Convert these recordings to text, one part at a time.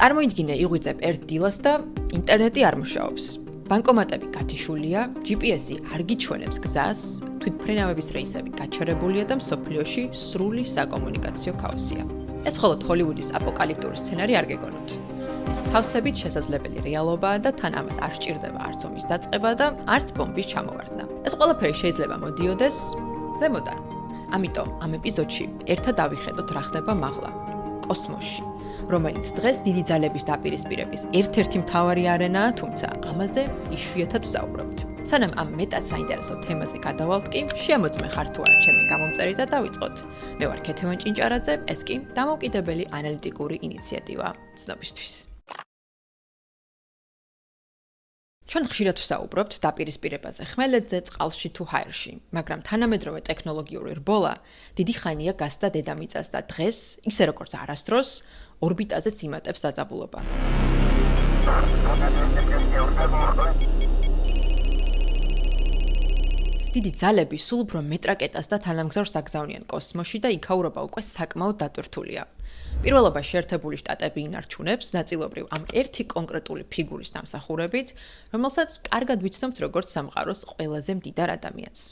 წარმოიდგინე, იღვიძებ ერთ დილას და ინტერნეტი არ მუშაობს. ბანკომატები გათიშულია, GPS-ი არ გიჩვენებს გზას, თვითმფრინავების რეისები გაჩერებულია და მსოფლიოში სრული საკომუნიკაციო ქაოსია. ეს მხოლოდ ჰოლივუდის აპოკალიფტური სცენარი არ გეგონოთ. ეს სავსებით შესაძლებელი რეალობაა და თან ამას არ სჭირდება არც ომის დაწყება და არც ბომბის ჩამოვარდნა. ეს ყველაფერი შეიძლება მოდიოდეს ზემოდან. ამიტომ ამ ეპიზოდში ერთად დავიხედოთ რა ხდება მაღლა, კოსმოსში, რომელიც დღეს დიდი ძალების დაპირისპირების ერთ-ერთი მთავარი არენაა, თუმცა ამაზე იშვიათად ვსაუბრობთ. სანამ ამ მეტად საინტერესო თემაზე გადავალთ კი, შეამოწმე ხარ თუ არა ჩემი გამომწერი და დავიწყოთ. მე ვარ ქეთევან ჭინჭარაძე, ეს კი დამოუკიდებელი ანალიტიკური ინიციატივა ცნობისთვის. ჩვენ ხშირად ვსაუბრობთ დაპირისპირებაზე ხმელეთზე, წყალში თუ ჰაერში, მაგრამ თანამედროვე ტექნოლოგიური რბოლა დიდი ხანია გასცდა დედამიწას და დღეს, ისე როგორც არასდროს, ორბიტაზეც იმატებს დაძაბულობა. დიდი ძალები სულ უფრო მეტ რაკეტას და თანამგზავრს აგზავნიან კოსმოსში და იქაურობა უკვე საკმაოდ დატვირთულია. პირველობა შეერთებული შტატები ინარჩუნებს, ნაწილობრივ ამ ერთი კონკრეტული ფიგურის დამსახურებით, რომელსაც კარგად ვიცნობთ როგორც სამყაროს ყველაზე მდიდარ ადამიანს.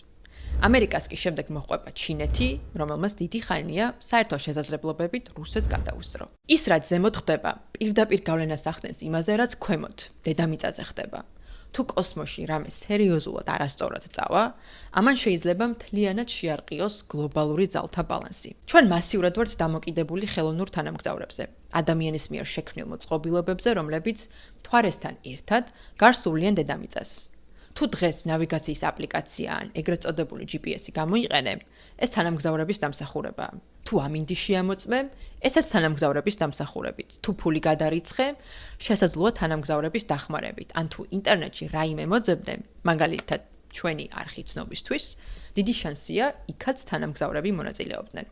ამერიკას კი შემდეგ მოჰყვება ჩინეთი, რომელმაც დიდი ხანია საერთო შესაძლებლობებით რუსეთს გადაუსწრო. ის რაც ზემოთ ხდება, პირდაპირ გავლენას ახდენს იმაზე, რაც ქვემოთ, დედამიწაზე ხდება. თუ კოსმოსში რამე სერიოზულად არასწორად წავა, ამან შეიძლება მთლიანად შეარყიოს გლობალური ძალთა ბალანსი. ჩვენ მასიურად ვართ დამოკიდებული ხელოვნურ თანამგზავრებზე, ადამიანის მიერ შექმნილ მოწყობილობებზე, რომლებიც მთვარესთან ერთად გარსულიან დედამიწას. თუ დღეს ნავიგაციის აპლიკაცია ან ეგრეთ წოდებული GPS-ი გამოიყენე, ეს თანამგზავრების დამსახურებაა. თუ ამინდი შეამოწმე, ესეც თანამგზავრების დამსახურებით. თუ ფული გადარიცხე, შესაძლოა თანამგზავრების დახმარებით. ან თუ ინტერნეტში რაიმე მოძებნე, მაგალითად ჩვენი არხი ცნობისთვის, დიდი შანსია იქაც თანამგზავრები მონაწილეობდნენ.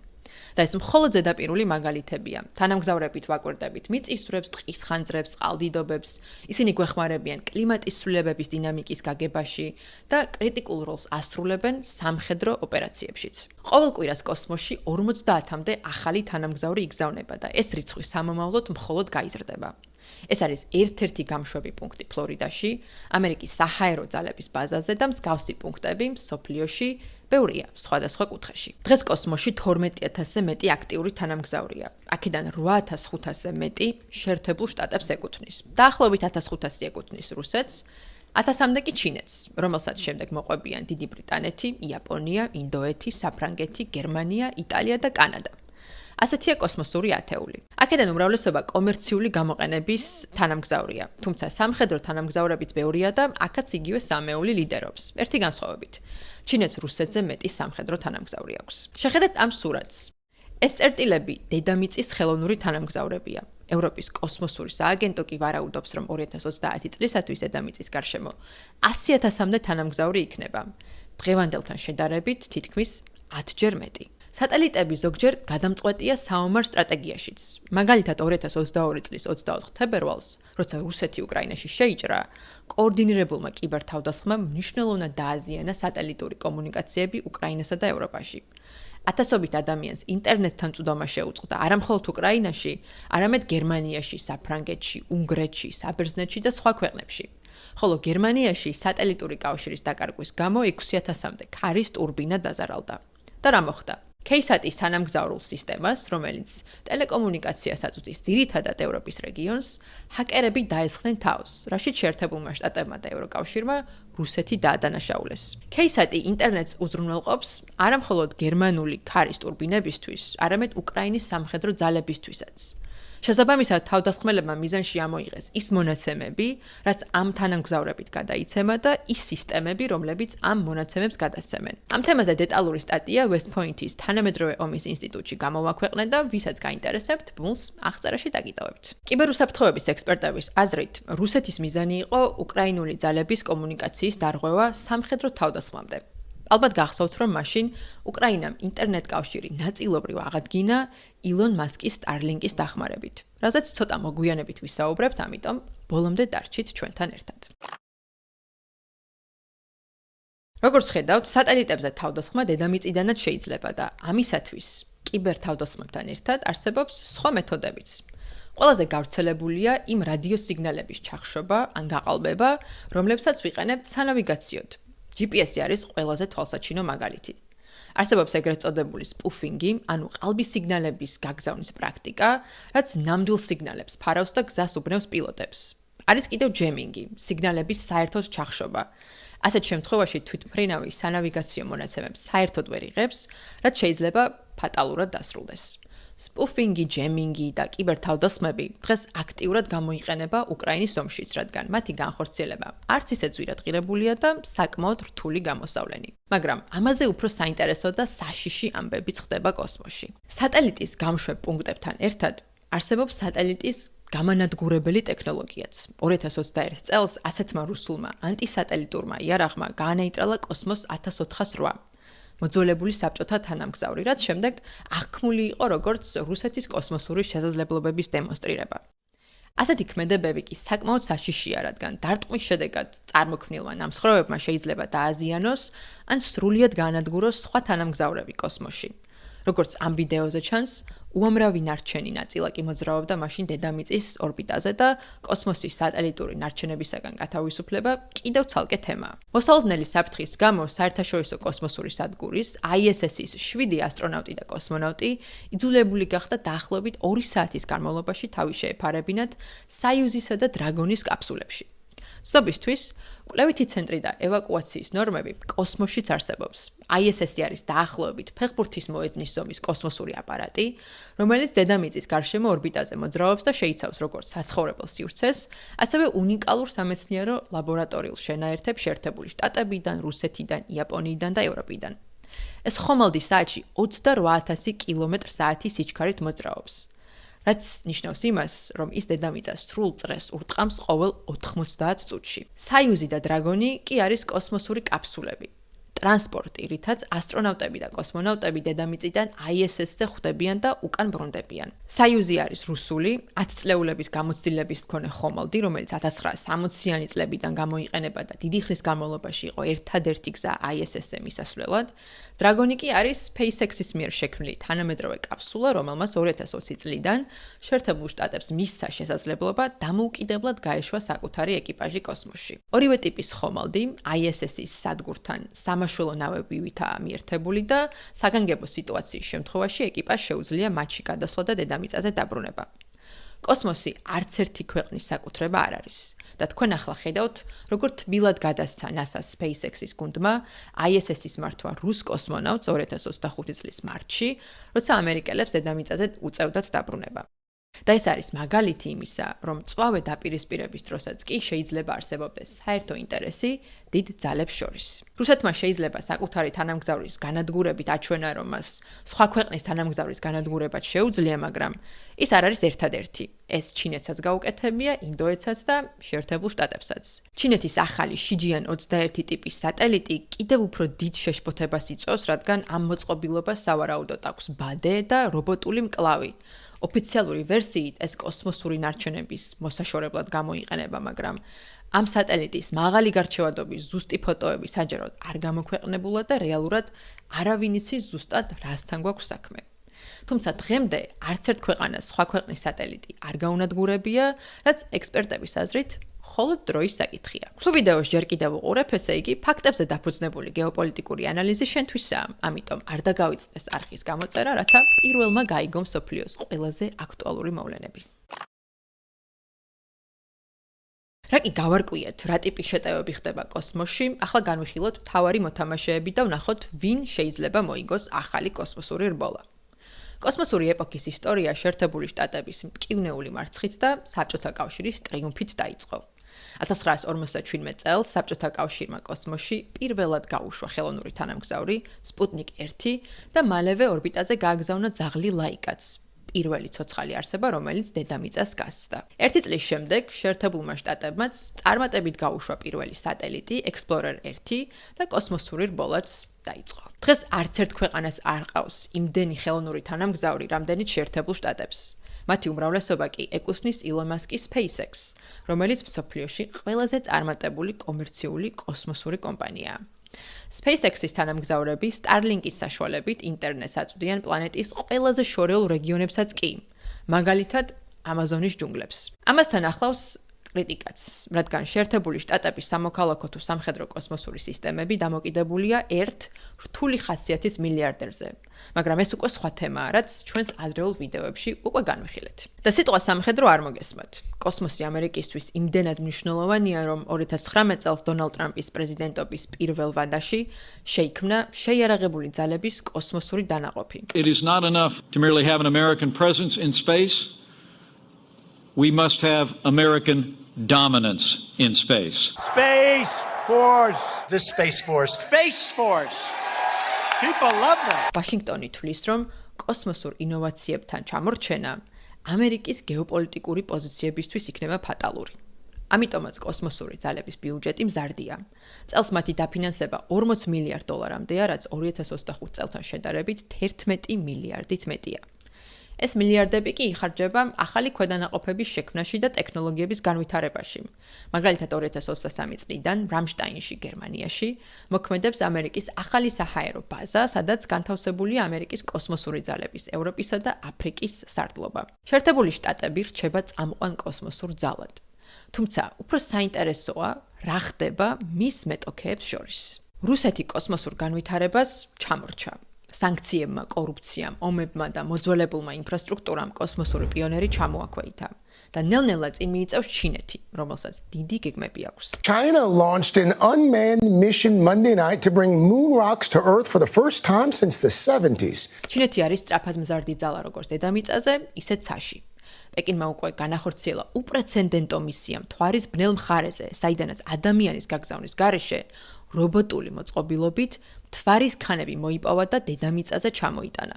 და ეს მხოლოდ ზედაპირული მაგალითებია. თანამგზავრებით ვაკვირდებით მიწისძვრებს, ტყის ხანძრებს, წყალდიდობებს, ისინი გვეხმარებიან კლიმატის ცვლილებების დინამიკის გაგებაში და კრიტიკულ როლს ასრულებენ სამხედრო ოპერაციებშიც. ყოველ კვირას კოსმოსში 50-მდე ახალი თანამგზავრი იგზავნება და ეს რიცხვი სამომავლოდ მხოლოდ გაიზრდება. ეს არის ერთ-ერთი გამშვები პუნქტი ფლორიდაში, ამერიკის საჰაერო ძალების ბაზაზე და მსგავსი პუნქტები მსოფლიოში ბევრია სხვადასხვა კუთხეში. დღეს კოსმოსში 12,000-ზე მეტი აქტიური თანამგზავრია. აქედან 8,500-ზე მეტი შეერთებულ შტატებს ეკუთვნის. დაახლოებით 1,500 ეკუთვნის რუსეთს, 1000-მდე კი ჩინეთს, რომელსაც შემდეგ მოყვებიან დიდი ბრიტანეთი, იაპონია, ინდოეთი, საფრანგეთი, გერმანია, იტალია და კანადა. ასეთია კოსმოსური ათეული. აქედან უმრავლესობა კომერციული გამოყენების თანამგზავრია, თუმცა სამხედრო თანამგზავრებიც ბევრია და აქაც იგივე სამეული ლიდერობს. ერთი განსხვავებით. ჩინეთს რუსეთზე მეტი სამხედრო თანამგზავრი აქვს. შეხედეთ ამ სურათს. ეს წერტილები დედამიწის ხელოვნური თანამგზავრებია. ევროპის კოსმოსური სააგენტო კი ვარაუდობს, რომ 2030 წლისათვის დედამიწის გარშემო 100,000-მდე თანამგზავრი იქნება. დღევანდელთან შედარებით თითქმის 10-ჯერ მეტი. სატელიტები ზოგჯერ გადამწყვეტია საომარ სტრატეგიაშიც. მაგალითად 2022 წლის 24 თებერვალს, როცა რუსეთი უკრაინაში შეიჭრა, კოორდინირებულმა კიბერთავდასხმამ მნიშვნელოვნად დააზიანა სატელიტური კომუნიკაციები უკრაინასა და ევროპაში. ათასობით ადამიანს ინტერნეტთან წვდომა შეუწყდა არა მხოლოდ უკრაინაში, არამედ გერმანიაში, საფრანგეთში, უნგრეთში, საბერძნეთში და სხვა ქვეყნებში. ხოლო გერმანიაში სატელიტური კავშირის დაკარგვის გამო 6,000-მდე ქარის ტურბინა დაზარალდა. და რა მოხდა? KSAT-ის თანამგზავრულ სისტემას, რომელიც ტელეკომუნიკაციას აწვდის ძირითადად ევროპის რეგიონს, ჰაკერები დაესხნენ თავს, რაშიც შეერთებულმა შტატებმა და ევროკავშირმა რუსეთი დაადანაშაულეს. KSAT-ი ინტერნეტს უზრუნველყოფს არა მხოლოდ გერმანული ქარის ტურბინებისთვის, არამედ უკრაინის სამხედრო ძალებისთვისაც. შესაბამისად, თავდასხმელებმა მიზანში ამოიღეს ის მონაცემები, რაც ამ თანამგზავრებით გადაიცემა და ის სისტემები, რომლებიც ამ მონაცემებს გადასცემენ. ამ თემაზე დეტალური სტატია West Point-ის თანამედროვე ომის ინსტიტუტში გამოვაქვეყნეთ და ვისაც გაინტერესებთ, ბმულს აღწერაში დაგიტოვებთ. კიბერუსაფრთხოების ექსპერტების აზრით, რუსეთის მიზანი იყო უკრაინული ძალების კომუნიკაციის დარღვევა სამხედრო თავდასხმამდე. ალბათ გახსოვთ, რომ მაშინ უკრაინამ ინტერნეტ კავშირი ნაწილობრივ აღადგინა ილონ მასკის Starlink-ის დახმარებით, რაზეც ცოტა მოგვიანებით ვისაუბრებთ, ამიტომ ბოლომდე დარჩით ჩვენთან ერთად. როგორც ხედავთ, სატელიტებზე თავდასხმა დედამიწიდანაც შეიძლება და ამისათვის კიბერთავდასხმებთან ერთად არსებობს სხვა მეთოდებიც. ყველაზე გავრცელებულია იმ რადიო სიგნალების ჩახშობა ან გაყალბება, რომლებსაც ვიყენებთ სანავიგაციოდ. GPS-ი არის ყველაზე თვალსაჩინო მაგალითი. არსებობს ეგრეთ წოდებული სპუფინგი, ანუ ყალბის სიგნალების გაგზავნის პრაქტიკა, რაც ნამდვილ სიგნალებს ფარავს და გზას უბნევს პილოტებს. არის კიდევ ჯემინგი, სიგნალების საერთოდ ჩახშობა. ასეთ შემთხვევაში თვითმფრინავი სანავიგაციო მონაცემებს საერთოდ ვერ იღებს, რაც შეიძლება ფატალურად დასრულდეს. სპუფინგი, ჯემინგი და კიბერთავდასხმები დღეს აქტიურად გამოიყენება უკრაინის ომშიც, რადგან მათი განხორციელება არც ისე ძვირად ღირებულია და საკმაოდ რთული გამოსავლენი. მაგრამ ამაზე უფრო საინტერესო და საშიში ამბებიც ხდება კოსმოსში. სატელიტის გამშვებ პუნქტებთან ერთად არსებობს სატელიტის გამანადგურებელი ტექნოლოგიაც. 2021 წელს ასეთმა რუსულმა ანტისატელიტურმა იარაღმა გაანეიტრალა კოსმოს 1408. მოძველებული საბჭოთა თანამგზავრი, რაც შემდეგ აღქმული იყო როგორც რუსეთის კოსმოსური შესაძლებლობების დემონსტრირება. ასეთი ქმედებები კი საკმაოდ საშიშია, რადგან დარტყმის შედეგად წარმოქმნილმა ნამსხვრევებმა შეიძლება დააზიანოს ან სრულიად გაანადგუროს სხვა თანამგზავრები კოსმოსში. როგორც ამ ვიდეოზე ჩანს, უამრავი ნარჩენი ნაწილაკი მოძრაობდა მაშინ დედამიწის ორბიტაზე და კოსმოსის სატელიტური ნარჩენებისაგან გათავისუფლება კიდევ ცალკე თემაა. მოსალოდნელი საფრთხის გამო საერთაშორისო კოსმოსური სადგურის ISS-ის 7 ასტრონავტი და კოსმონავტი იძულებული გახდა დაახლოებით 2 საათის განმავლობაში თავი შეეფარებინათ საიუზისა და დრაგონის კაფსულებში. ცნობისთვის, კვლევითი ცენტრი და ევაკუაციის ნორმები კოსმოსშიც არსებობს. ISS-ი არის დაახლოებით ფეხბურთის მოედნის ზომის კოსმოსური აპარატი, რომელიც დედამიწის გარშემო ორბიტაზე მოძრაობს და შეიცავს როგორც საცხოვრებელ სივრცეს, ასევე უნიკალურ სამეცნიერო ლაბორატორიულ შენაერთებს შეერთებული შტატებიდან, რუსეთიდან, იაპონიიდან და ევროპიდან. ეს ხომალდი საათში 28,000 კმ/სთ სიჩქარით მოძრაობს. რაც ნიშნავს იმას, რომ ის დედამიწას სრულ წრეს ურტყამს ყოველ 90 წუთში. საიუზი და დრაგონი კი არის კოსმოსური კაფსულები. ტრანსპორტი, რითაც ასტრონავტები და კოსმონავტები დედამიწიდან ISS-ზე ხვდებიან და უკან ბრუნდებიან. საიუზი არის რუსული 10 წლეულების გამოცდილების მქონე ხომალდი, რომელიც 1960-იანი წლებიდან გამოიყენება და დიდი ხნის განმავლობაში იყო ერთადერთი გზა ISS-ზე მისასვლელად. დრაგონი კი არის SpaceX-ის მიერ შექმნილი თანამედროვე კაფსულა, რომელმაც 2020 წლიდან შეერთებულ შტატებს მისცა შესაძლებლობა დამოუკიდებლად გაეშვა საკუთარი ეკიპაჟი კოსმოსში. ორივე ტიპის ხომალდი ISS-ის სადგურთან სამაშველო ნავებივითაა მიერთებული და საგანგებო სიტუაციის შემთხვევაში ეკიპაჟს შეუძლია მათში გადასვლა და დედამიწაზე დაბრუნება. კოსმოსი არც ერთი ქვეყნის საკუთრება არ არის და თქვენ ახლა ხედავთ, როგორ თბილად გადასცა NASA-ს SpaceX-ის გუნდმა ISS-ის მართვა რუს კოსმონავტს 2025 წლის მარტში, როცა ამერიკელებს დედამიწაზე უწევდათ დაბრუნება. და ეს არის მაგალითი იმისა, რომ მწვავე დაპირისპირების დროსაც კი შეიძლება არსებობდეს საერთო ინტერესი დიდ ძალებს შორის. რუსეთმა შეიძლება საკუთარი თანამგზავრის განადგურებით აჩვენა, რომ მას სხვა ქვეყნის თანამგზავრის განადგურებაც შეუძლია, მაგრამ ის არ არის ერთადერთი. ეს ჩინეთსაც გაუკეთებია, ინდოეთსაც და შეერთებულ შტატებსაც. ჩინეთის ახალი შიჯიან 21 ტიპის სატელიტი კიდევ უფრო დიდ შეშფოთებას იწვევს, რადგან ამ მოწყობილობას სავარაუდოდ აქვს ბადე და რობოტული მკლავი. ოფიციალური ვერსიით ეს კოსმოსური ნარჩენების მოსაშორებლად გამოიყენება, მაგრამ ამ სატელიტის მაღალი გარჩევადობის ზუსტი ფოტოები საჯაროდ არ გამოქვეყნებულა და რეალურად არავინ იცის ზუსტად რასთან გვაქვს საქმე. თუმცა დღემდე არც ერთ ქვეყანას სხვა ქვეყნის სატელიტი არ გაუნადგურებია, რაც ექსპერტების აზრით მხოლოდ დროის საკითხია. თუ ვიდეოს ჯერ კიდევ უყურებ, ესე იგი ფაქტებზე დაფუძნებული გეოპოლიტიკური ანალიზი შენთვისაა, ამიტომ არ დაგავიწყდეს არხის გამოწერა, რათა პირველმა გაიგო მსოფლიოს ყველაზე აქტუალური მოვლენები. რა კი გავარკვიეთ, რა ტიპის შეტევები ხდება კოსმოსში, ახლა განვიხილოთ მთავარი მოთამაშეები და ვნახოთ, ვინ შეიძლება მოიგოს ახალი კოსმოსური რბოლა. კოსმოსური ეპოქის ისტორია შეერთებული შტატების მტკივნეული მარცხით და საბჭოთა კავშირის ტრიუმფით დაიწყო. 1957 წელს საბჭოთა კავშირმა კოსმოსში პირველად გაუშვა ხელოვნური თანამგზავრი სპუტნიკ 1 და მალევე ორბიტაზე გააგზავნა ძაღლი ლაიკაც. პირველი ცოცხალი არსება, რომელიც დედამიწას გასცდა. 1 წლის შემდეგ შეერთებულმა შტატებმაც წარმატებით გაუშვა პირველი სატელიტი Explorer 1 და კოსმოსური რბოლაც დაიწყო. დღეს არც ერთ ქვეყანას არ ყავს იმდენი ხელოვნური თანამგზავრი, რამდენიც შეერთებულ შტატებს. მათი უმრავლესობა კი ეკუთვნის ილონ მასკის SpaceX, რომელიც მსოფლიოში ყველაზე წარმატებული კომერციული კოსმოსური კომპანიაა. SpaceX-ის თანამგზავრები Starlink-ის საშუალებით ინტერნეტს აწვდიან პლანეტის ყველაზე შორეულ რეგიონებსაც კი. მაგალითად, ამაზონის ჯუნგლებს. ამასთან ახლავს კრიტიკაც, რადგან შეერთებული შტატების სამოქალაქო თუ სამხედრო კოსმოსური სისტემები დამოკიდებულია ერთ რთული ხასიათის მილიარდერზე. მაგრამ ეს უკვე სხვა თემაა, რაც ჩვენს ადრეულ ვიდეოებში უკვე განვიხილეთ. და სიტყვა სამხედრო არ მოგესმათ. კოსმოსი ამერიკისთვის იმდენად მნიშვნელოვანია, რომ 2019 წელს დონალდ ტრამპის პრეზიდენტობის პირველ ვადაში შეიქმნა შეიარაღებული ძალების კოსმოსური დანაყოფი. It is not enough to merely have an American presence in space. We must have American dominance in space. Space Force. The Space Force. Space Force. People love that. ვაშინგტონი თვლის, რომ კოსმოსურ ინოვაციებთან ჩამორჩენა ამერიკის გეოპოლიტიკური პოზიციებისთვის იქნება ფატალური. ამიტომაც კოსმოსური ძალების ბიუჯეტი მზარდია. წელს მათი დაფინანსება 40 მილიარდ დოლარამდეა, რაც 2025 წელთან შედარებით 11 მილიარდით მეტია. ეს მილიარდები კი იხარჯება ახალი ქვედანაყოფების შექმნაში და ტექნოლოგიების განვითარებაში. მაგალითად 2023 წლიდან რამშტაინში, გერმანიაში, მოქმედებს ამერიკის ახალი საჰაერო ბაზა, სადაც განთავსებულია ამერიკის კოსმოსური ძალების, ევროპისა და აფრიკის სარდლობა. შეერთებული შტატები რჩება წამყვან კოსმოსურ ძალად. თუმცა, უფრო საინტერესოა, რა ხდება მის მეტოქეებს შორის. რუსეთი კოსმოსურ განვითარებას ჩამორჩა. სანქციებმა, კორუფციამ, ომებმა და მოძველებულმა ინფრასტრუქტურამ კოსმოსური პიონერი ჩამოაქვეითა და ნელ-ნელა წინ მიიწევს ჩინეთი, რომელსაც დიდი გეგმები აქვს. China launched an unmanned mission Monday night to bring moon rocks to Earth for the first time since the 70s. ჩინეთი არის სწრაფად მზარდი ძალა როგორც დედამიწაზე, ისე ცაში. პეკინმა უკვე განახორციელა უპრეცედენტო მისია მთვარის ბნელ მხარეზე, საიდანაც ადამიანის გაგზავნის გარეშე რობოტული მოწყობილობით მთვარის ქანები მოიპოვა და დედამიწაზე ჩამოიტანა.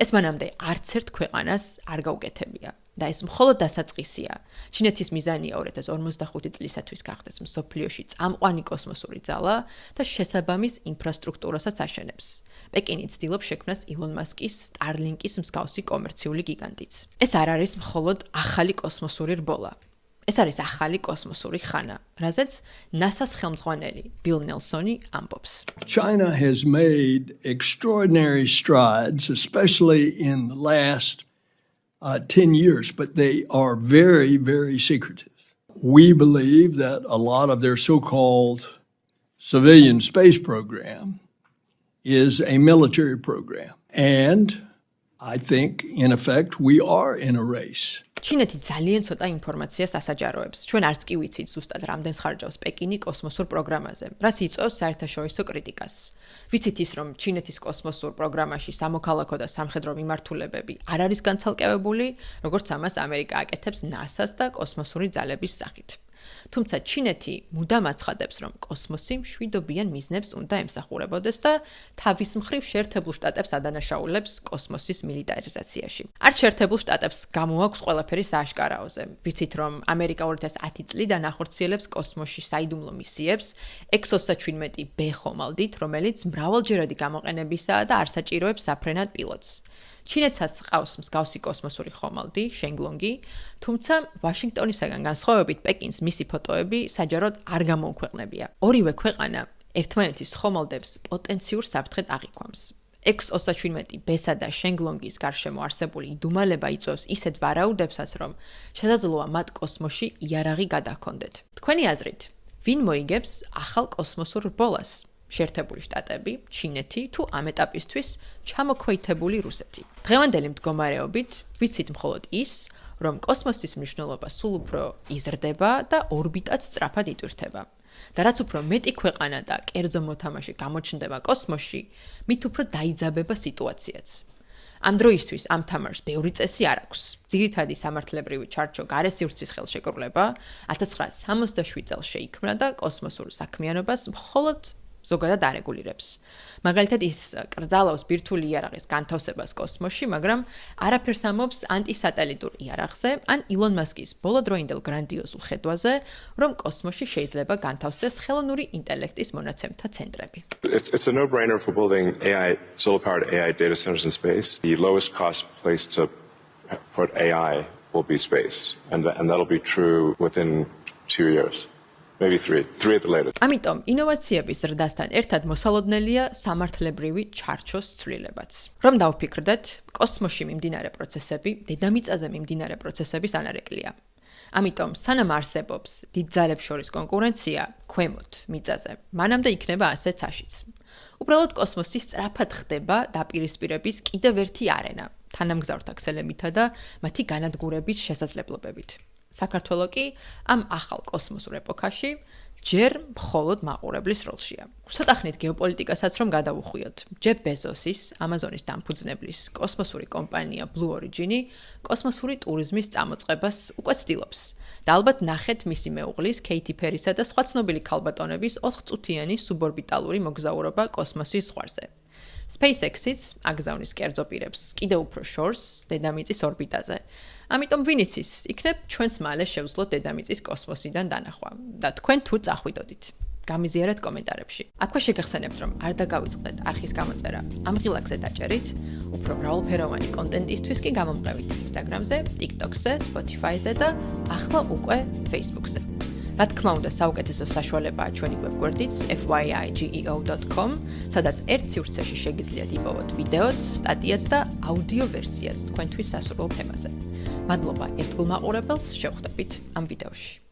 ეს მანამდე არც ერთ ქვეყანას არ გაუკეთებია და ეს მხოლოდ დასაწყისია. ჩინეთის მიზანია 2045 წლისათვის გახდეს მსოფლიოში წამყვანი კოსმოსური ძალა და შესაბამის ინფრასტრუქტურასაც აშენებს. პეკინი ცდილობს შექმნას ილონ მასკის სტარლინკის მსგავსი კომერციული გიგანტიც. ეს არ არის მხოლოდ ახალი კოსმოსური რბოლა. ეს არის ახალი კოსმოსური ხანა, რაზეც NASA-ს ხელმძღვანელი ბილ ნელსონი ამბობს. China has made extraordinary strides, especially in the last 10 years, but they are very, very secretive. We believe that a lot of their so-called civilian space program is a military program. And I think, in effect, we are in a race. ჩინეთი ძალიან ცოტა ინფორმაციას ასაჯაროებს. ჩვენ არც კი ვიცით ზუსტად რამდენს ხარჯავს პეკინი კოსმოსურ პროგრამაზე, რაც იწვევს საერთაშორისო კრიტიკას. ვიცით ის, რომ ჩინეთის კოსმოსურ პროგრამაში სამოქალაქო და სამხედრო მიმართულებები არ არის განცალკევებული, როგორც ამას ამერიკა აკეთებს NASA-ს და კოსმოსური ძალების სახით. თუმცა ჩინეთი მუდამ აცხადებს, რომ კოსმოსი მშვიდობიან მიზნებს უნდა ემსახურებოდეს და თავის მხრივ შეერთებულ შტატებს ადანაშაულებს კოსმოსის მილიტარიზაციაში. არც შეერთებულ შტატებს გამოაქვს ყველაფერი სააშკარაოზე. ვიცით, რომ ამერიკა 2010 წლიდან ახორციელებს კოსმოსში საიდუმლო მისიებს X-17B ხომალდით, რომელიც მრავალჯერადი გამოყენებისაა და არ საჭიროებს საფრენად პილოტს. ჩინეთსაც ყავს მსგავსი კოსმოსური ხომალდი, შენგლონგი, თუმცა ვაშინგტონისაგან განსხვავებით პეკინს მისი ფოტოები საჯაროდ არ გამოუქვეყნებია. ორივე ქვეყანა ერთმანეთის ხომალდებს პოტენციურ საფრთხედ აღიქვამს. X-17B-სა და შენგლონგის გარშემო არსებული იდუმალება იწვევს ისეთ ვარაუდებსაც, რომ შესაძლოა მათ კოსმოსში იარაღი გადაჰქონდეთ. თქვენი აზრით, ვინ მოიგებს ახალ კოსმოსურ რბოლას? შეერთებული შტატები, ჩინეთი თუ ამ ეტაპისთვის ჩამოქვეითებული რუსეთი. დღევანდელი მდგომარეობით ვიცით მხოლოდ ის, რომ კოსმოსის მნიშვნელობა სულ უფრო იზრდება და ორბიტაც სწრაფად იტვირთება. და რაც უფრო მეტი ქვეყანა და კერძო მოთამაშე გამოჩნდება კოსმოსში, მით უფრო დაიძაბება სიტუაციაც. ამ დროისთვის ამ თამაშს ბევრი წესი არ აქვს. ძირითადი სამართლებრივი ჩარჩო გარესივრცის ხელშეკრულება 1967 წელს შეიქმნა და კოსმოსურ საქმიანობას მხოლოდ ზოგადად არეგულირებს. მაგალითად ის კრძალავს ბირთვული იარაღის განთავსებას კოსმოსში, მაგრამ არაფერს ამბობს ანტისატელიტურ იარაღზე ან ილონ მასკის ბოლოდროინდელ გრანდიოზულ ხედვაზე, რომ კოსმოსში შეიძლება განთავსდეს ხელოვნური ინტელექტის მონაცემთა centrები. It's a no-brainer for building solar-powered AI data centers in space. The lowest cost place to put AI will be space, and that'll be true within 2 years. maybe three at the latest. ამიტომ ინოვაციების ზრდასთან ერთად მოსალოდნელია სამართლებრივი ჩარჩოს ცვლილებაც. რომ დავფიქრდეთ, კოსმოსში მიმდინარე პროცესები, დედამიწაზე მიმდინარე პროცესების ანარეკლია. ამიტომ სანამ არსებობს დიდ ძალებს შორის კონკურენცია, ქვემოთ, მიწაზე, მანამდე იქნება ასეც აშიც. უბრალოდ კოსმოსი სწრაფად ხდება დაპირისპირების კიდევ ერთი არენა, თანამგზავრთა ქსელებითა და მათი განადგურების შესაძლებლობებით. საქართველო კი ამ ახალ კოსმოსურ ეპოქაში ჯერ მხოლოდ მაყურებლის როლშია. ვსატახნით გეოპოლიტიკასაც რომ გადავუხვიოთ. ჯეფ ბეზოსის, ამაზონის დამფუძნებლის კოსმოსური კომპანია Blue Origin-ი კოსმოსური ტურიზმის წამოწყებას უკვე ცდილობს. და ალბათ ნახეთ მისი მეუღლის, კეითი ფერისა და სხვა ცნობილი ქალბატონების 4-წუთიანი სუბორბიტალური მოგზაურობა კოსმოსის ზღვარზე. SpaceX-იც აგზავნის კერძო პირებს კიდევ უფრო შორს დედამიწის ორბიტაზე. ამიტომ ვინ იცის, იქნებ ჩვენც მალე შევძლოთ დედამიწის კოსმოსიდან დანახვა და თქვენ თუ წახვიდოდით. გამიზიარეთ კომენტარებში. აქვე შეგახსენებთ, რომ არ დაგავიწყდეთ არხის გამოწერა. ამ ღილაკზე დაჭერით, უფრო მრავალფეროვანი კონტენტისთვის კი გამომყევით Instagram-ზე, TikTok-ზე, Spotify-ზე და ახლა უკვე Facebook-ზე. რა თქმა უნდა, საუკეთესო საშუალებაა ჩვენი ვებგვერდიც fyigeo.com, სადაც ერთ სივრცეში შეგიძლიათ იპოვოთ ვიდეოც, სტატიაც და აუდიო ვერსიაც თქვენთვის სასურველ თემაზე. მადლობა ერთგულ მაყურებელს, შევხვდებით ამ ვიდეოში.